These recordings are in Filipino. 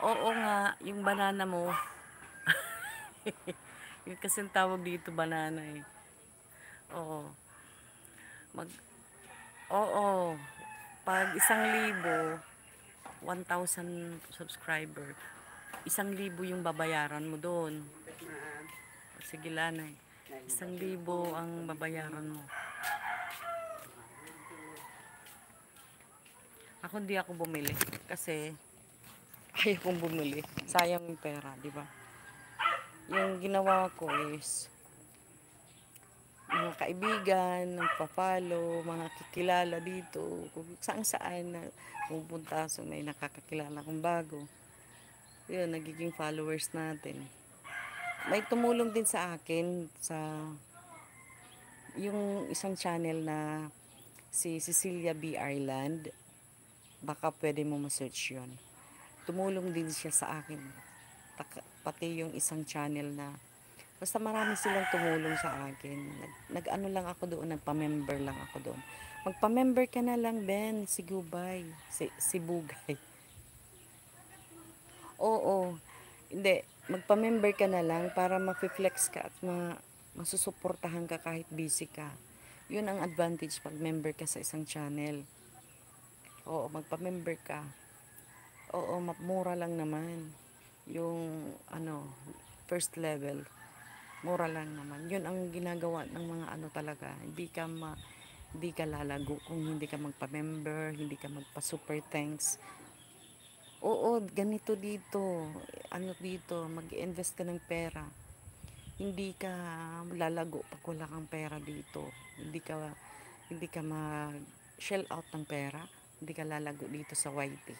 Oo nga, yung banana mo. Yung kasing tawag dito, banana eh. Oo. Mag, oo. Pag 1,000, 1,000 subscriber, 1,000 yung babayaran mo doon. Sige lanay. 1,000 ang babayaran mo. Ako hindi ako bumili kasi ayaw kong bumili. Sayang yung pera, di ba? Yung ginawa ko is mga kaibigan, nagpa-follow, mga kikilala dito, kung saan saan na pupunta, so may nakakakilala kong bago. Yun, nagiging followers natin. May tumulong din sa akin sa yung isang channel na si Cecilia B. Ireland. Baka pwede mo ma-search yun. Tumulong din siya sa akin. Pati yung isang channel na basta marami silang tumulong sa akin. Nag-ano lang ako doon, nagpa-member lang ako doon. Magpa-member ka na lang, Ben, si Gubay, si Bugay. Oo, hindi, magpa-member ka na lang para ma-flex ka at masusuportahan ka kahit busy ka. Yun ang advantage pag member ka sa isang channel. Oo, magpa-member ka. Oo, mura lang naman. Yung first level. Mura lang naman. Yun ang ginagawa ng mga talaga. Hindi ka lalago kung hindi ka magpa-member, hindi ka magpa-super thanks. Oo, ganito dito. Dito, mag-invest ka ng pera. Hindi ka lalago pag wala kang pera dito. Hindi ka mag-shell out ng pera. Hindi ka lalago dito sa YT.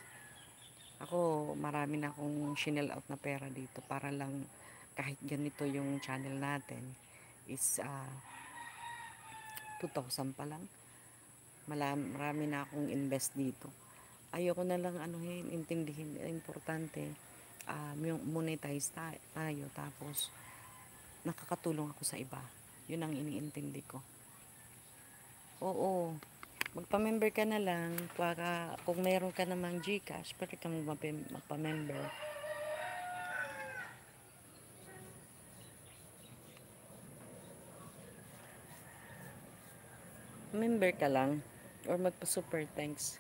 Ako, marami na akong shell out na pera dito para lang kahit ganito yung channel natin is 2,000 pa lang. Marami na akong invest dito. Ayoko na lang intindihin, importante monetize tayo tapos nakakatulong ako sa iba. Yun ang iniintindi ko. Oo, magpa-member ka na lang para kung meron ka namang GCash, pwede ka magpa-member. Member ka lang or magpa-super thanks.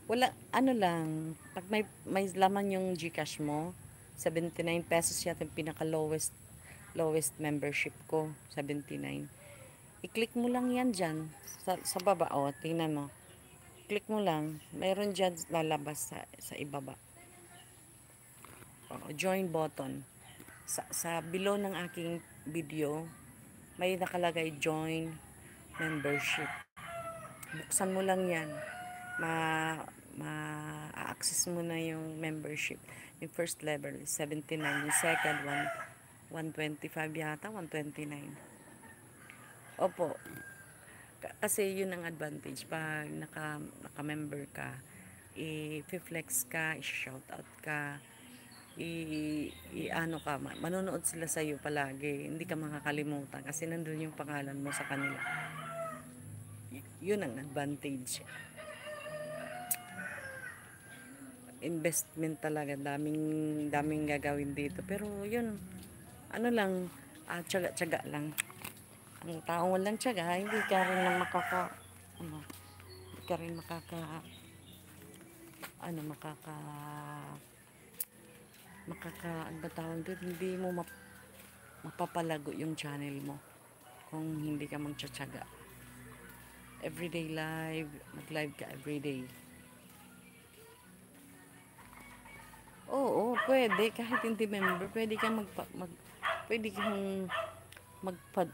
Wala, lang, pag may laman yung GCash mo, 79 pesos yata yung pinaka lowest membership ko, 79. I-click mo lang yan dyan, sa baba, tingnan mo. Click mo lang, mayroon dyan lalabas sa ibaba. Join button. Sa below ng aking video, may nakalagay join membership. Buksan mo lang yan. Ma-access mo na yung membership. Yung first level, 79. Yung second one, 125 yata, 129. Opo. Kasi yun ang advantage. Pag naka-member ka, i-flex ka, i-shoutout ka, ano ka, manonood sila sa iyo palagi. Hindi ka makakalimutan kasi nandun yung pangalan mo sa kanila. Yun ang advantage. Investment talaga, daming gagawin dito. Pero yun, lang, tiyaga-tiyaga lang. Ang taong walang tiyaga, hindi ka rin na hindi ka rin ano ba tawag doon, hindi mo mapapalago yung channel mo kung hindi ka magtsatsaga. Everyday live, mag-live ka everyday. Oo, pwede kahit hindi member, pwede kang pwede kang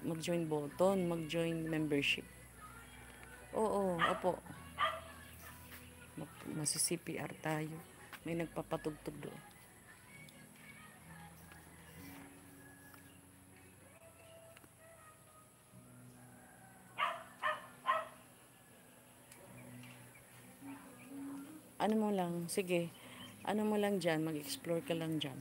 mag-join button, mag-join membership. Oo, opo. Masi-CPR tayo. May nagpapatugtog doon. Ano mo lang, sige. Ano mo lang dyan, mag-explore ka lang dyan.